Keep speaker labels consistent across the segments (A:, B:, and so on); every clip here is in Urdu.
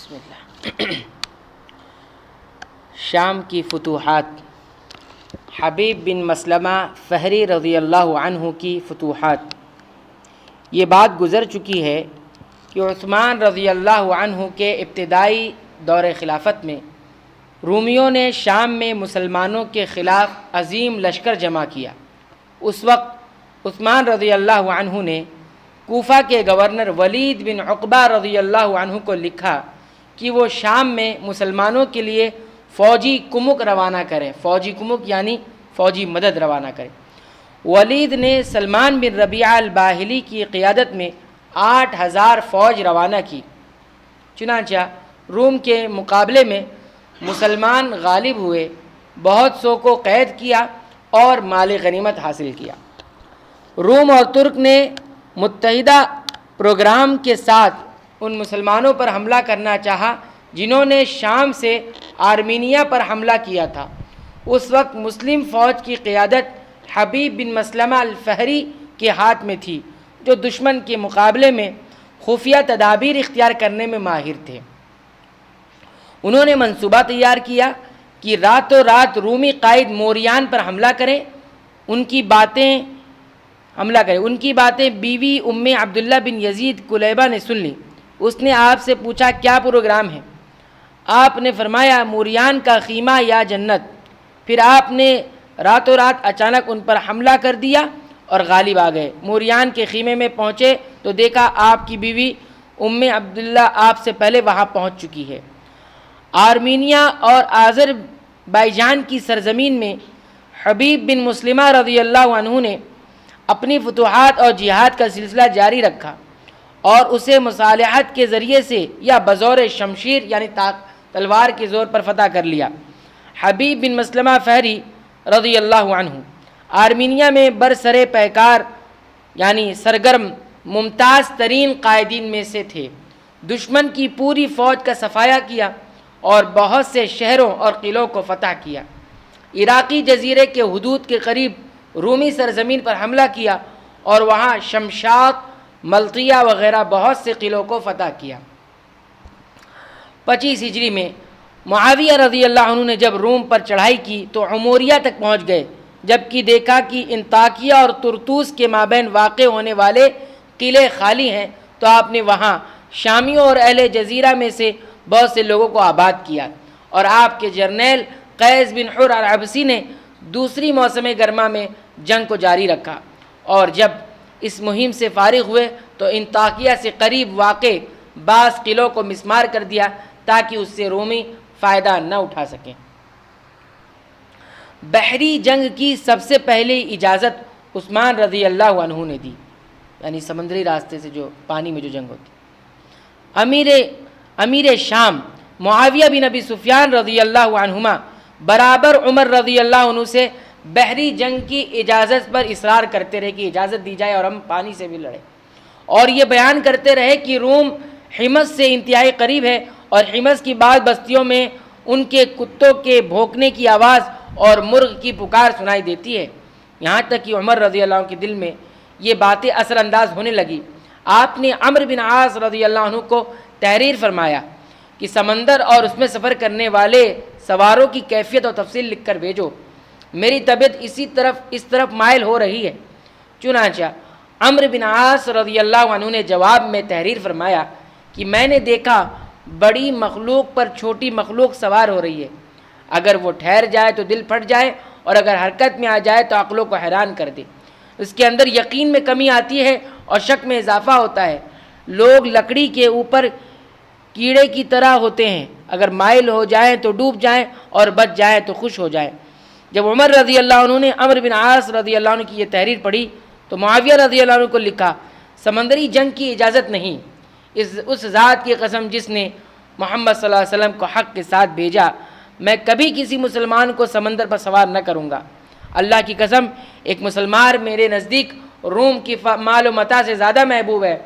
A: بسم اللہ۔ شام کی فتوحات، حبیب بن مسلمہ فہری رضی اللہ عنہ کی فتوحات۔ یہ بات گزر چکی ہے کہ عثمان رضی اللہ عنہ کے ابتدائی دور خلافت میں رومیوں نے شام میں مسلمانوں کے خلاف عظیم لشکر جمع کیا۔ اس وقت عثمان رضی اللہ عنہ نے کوفہ کے گورنر ولید بن عقبہ رضی اللہ عنہ کو لکھا کہ وہ شام میں مسلمانوں کے لیے فوجی کمک روانہ کریں۔ فوجی کمک یعنی فوجی مدد روانہ کریں۔ ولید نے سلمان بن ربیعہ الباہلی کی قیادت میں 8000 فوج روانہ کی۔ چنانچہ روم کے مقابلے میں مسلمان غالب ہوئے، بہت سو کو قید کیا اور مال غنیمت حاصل کیا۔ روم اور ترک نے متحدہ پروگرام کے ساتھ ان مسلمانوں پر حملہ کرنا چاہا جنہوں نے شام سے آرمینیا پر حملہ کیا تھا۔ اس وقت مسلم فوج کی قیادت حبیب بن مسلمہ الفہری کے ہاتھ میں تھی، جو دشمن کے مقابلے میں خفیہ تدابیر اختیار کرنے میں ماہر تھے۔ انہوں نے منصوبہ تیار کیا کہ راتوں رات رومی قائد موریان پر حملہ کریں۔ ان کی باتیں بیوی ام عبداللہ بن یزید کلیبہ نے سن لی۔ اس نے آپ سے پوچھا کیا پروگرام ہے؟ آپ نے فرمایا موریان کا خیمہ یا جنت۔ پھر آپ نے راتوں رات اچانک ان پر حملہ کر دیا اور غالب آ گئے۔ موریان کے خیمے میں پہنچے تو دیکھا آپ کی بیوی ام عبداللہ آپ سے پہلے وہاں پہنچ چکی ہے۔ آرمینیا اور آذربائیجان کی سرزمین میں حبیب بن مسلمہ رضی اللہ عنہ نے اپنی فتوحات اور جہاد کا سلسلہ جاری رکھا اور اسے مصالحت کے ذریعے سے یا بزور شمشیر یعنی تلوار کے زور پر فتح کر لیا۔ حبیب بن مسلمہ فہری رضی اللہ عنہ آرمینیا میں برسر پیکار یعنی سرگرم ممتاز ترین قائدین میں سے تھے۔ دشمن کی پوری فوج کا صفایا کیا اور بہت سے شہروں اور قلعوں کو فتح کیا۔ عراقی جزیرے کے حدود کے قریب رومی سرزمین پر حملہ کیا اور وہاں شمشاط، ملطیہ وغیرہ بہت سے قلعوں کو فتح کیا۔ 25 ہجری میں معاویہ رضی اللہ عنہ نے جب روم پر چڑھائی کی تو عموریہ تک پہنچ گئے، جبکہ دیکھا کہ انطاکیہ اور طرطوس کے مابین واقع ہونے والے قلعے خالی ہیں تو آپ نے وہاں شامیوں اور اہل جزیرہ میں سے بہت سے لوگوں کو آباد کیا، اور آپ کے جرنیل قیس بن حر العبسی نے دوسری موسم گرما میں جنگ کو جاری رکھا، اور جب اس مہم سے فارغ ہوئے تو انطاکیہ سے قریب واقع بعض قلعوں کو مسمار کر دیا تاکہ اس سے رومی فائدہ نہ اٹھا سکیں۔ بحری جنگ کی سب سے پہلے اجازت عثمان رضی اللہ عنہ نے دی، یعنی سمندری راستے سے جو پانی میں جو جنگ ہوتی۔ امیر شام معاویہ بن ابی سفیان رضی اللہ عنہما برابر عمر رضی اللہ عنہ سے بحری جنگ کی اجازت پر اصرار کرتے رہے کہ اجازت دی جائے اور ہم پانی سے بھی لڑیں، اور یہ بیان کرتے رہے کہ روم حمص سے انتہائی قریب ہے اور حمص کی بعض بستیوں میں ان کے کتوں کے بھونکنے کی آواز اور مرغ کی پکار سنائی دیتی ہے۔ یہاں تک کہ عمر رضی اللہ عنہ کے دل میں یہ باتیں اثر انداز ہونے لگی۔ آپ نے عمرو بن عاص رضی اللہ عنہ کو تحریر فرمایا کہ سمندر اور اس میں سفر کرنے والے سواروں کی کیفیت اور تفصیل لکھ کر بھیجو، میری طبیعت اس طرف مائل ہو رہی ہے۔ چنانچہ عمرو بن عاص رضی اللہ عنہ نے جواب میں تحریر فرمایا کہ میں نے دیکھا بڑی مخلوق پر چھوٹی مخلوق سوار ہو رہی ہے، اگر وہ ٹھہر جائے تو دل پھٹ جائے اور اگر حرکت میں آ جائے تو عقلوں کو حیران کر دے۔ اس کے اندر یقین میں کمی آتی ہے اور شک میں اضافہ ہوتا ہے۔ لوگ لکڑی کے اوپر کیڑے کی طرح ہوتے ہیں، اگر مائل ہو جائیں تو ڈوب جائیں اور بچ جائیں تو خوش ہو جائیں۔ جب عمر رضی اللہ عنہ نے عمرو بن عاص رضی اللہ عنہ کی یہ تحریر پڑھی تو معاویہ رضی اللہ عنہ کو لکھا، سمندری جنگ کی اجازت نہیں، اس ذات کی قسم جس نے محمد صلی اللہ علیہ وسلم کو حق کے ساتھ بھیجا، میں کبھی کسی مسلمان کو سمندر پر سوار نہ کروں گا۔ اللہ کی قسم ایک مسلمان میرے نزدیک روم کی مال و متاع سے زیادہ محبوب ہے۔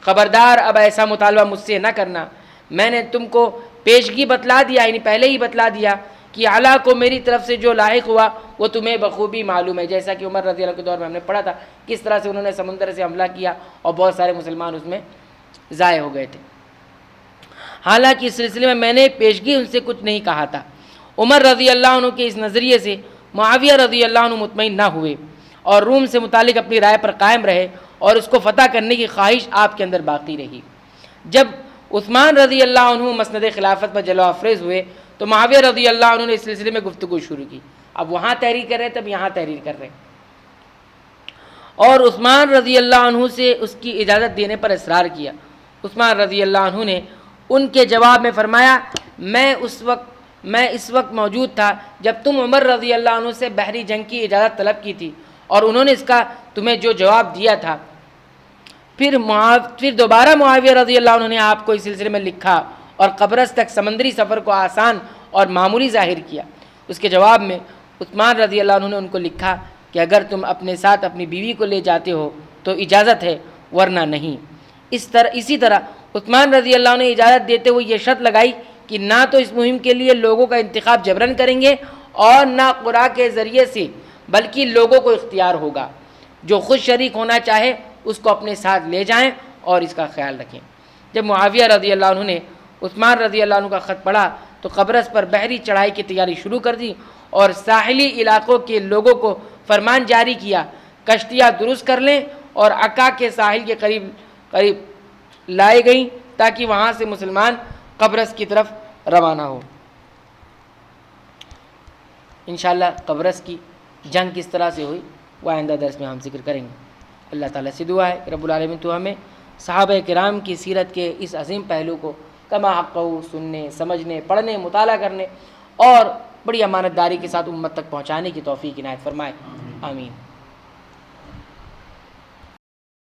A: خبردار اب ایسا مطالبہ مجھ سے نہ کرنا۔ میں نے تم کو پیشگی بتلا دیا، یعنی پہلے ہی بتلا دیا کہ اعلیٰ کو میری طرف سے جو لاحق ہوا وہ تمہیں بخوبی معلوم ہے، جیسا کہ عمر رضی اللہ کے دور میں ہم نے پڑھا تھا کس طرح سے انہوں نے سمندر سے حملہ کیا اور بہت سارے مسلمان اس میں ضائع ہو گئے تھے۔ حالانکہ اس سلسلے میں نے پیشگی ان سے کچھ نہیں کہا تھا۔ عمر رضی اللہ عنہ کے اس نظریے سے معاویہ رضی اللہ عنہ مطمئن نہ ہوئے اور روم سے متعلق اپنی رائے پر قائم رہے اور اس کو فتح کرنے کی خواہش آپ کے اندر باقی رہی۔ جب عثمان رضی اللہ عنہ مسند خلافت پر جلوہ افریز ہوئے تو معاویہ رضی اللہ عنہ نے اس سلسلے میں گفتگو شروع کی۔ اب وہاں تحریر کر رہے تھے، اب یہاں تحریر کر رہے ہیں، اور عثمان رضی اللہ عنہ سے اس کی اجازت دینے پر اصرار کیا۔ عثمان رضی اللہ عنہ نے ان کے جواب میں فرمایا، میں اس وقت موجود تھا جب تم عمر رضی اللہ عنہ سے بحری جنگ کی اجازت طلب کی تھی، اور انہوں نے اس کا تمہیں جو جواب دیا تھا۔ پھر دوبارہ معاویہ رضی اللہ عنہ نے آپ کو اس سلسلے میں لکھا اور قبرص تک سمندری سفر کو آسان اور معمولی ظاہر کیا۔ اس کے جواب میں عثمان رضی اللہ عنہ نے ان کو لکھا کہ اگر تم اپنے ساتھ اپنی بیوی کو لے جاتے ہو تو اجازت ہے، ورنہ نہیں۔ اسی طرح عثمان رضی اللہ عنہ نے اجازت دیتے ہوئے یہ شرط لگائی کہ نہ تو اس مہم کے لیے لوگوں کا انتخاب جبراً کریں گے اور نہ قرعہ کے ذریعے سے، بلکہ لوگوں کو اختیار ہوگا۔ جو خود شریک ہونا چاہے اس کو اپنے ساتھ لے جائیں اور اس کا خیال رکھیں۔ جب معاویہ رضی اللہ عنہ نے عثمان رضی اللہ عنہ کا خط پڑھا تو قبرص پر بحری چڑھائی کی تیاری شروع کر دی اور ساحلی علاقوں کے لوگوں کو فرمان جاری کیا، کشتیاں درست کر لیں، اور عکا کے ساحل کے قریب لائے گئیں تاکہ وہاں سے مسلمان قبرص کی طرف روانہ ہو۔ انشاءاللہ قبرص کی جنگ کس طرح سے ہوئی وہ آئندہ درس میں ہم ذکر کریں گے۔ اللہ تعالیٰ سے دعا ہے کہ رب العالمین تو ہمیں صحابہ کرام کی سیرت کے اس عظیم پہلو کو کما حقہ سننے، سمجھنے، پڑھنے، مطالعہ کرنے اور بڑی امانت داری کے ساتھ امت تک پہنچانے کی توفیق عنایت فرمائے، آمین۔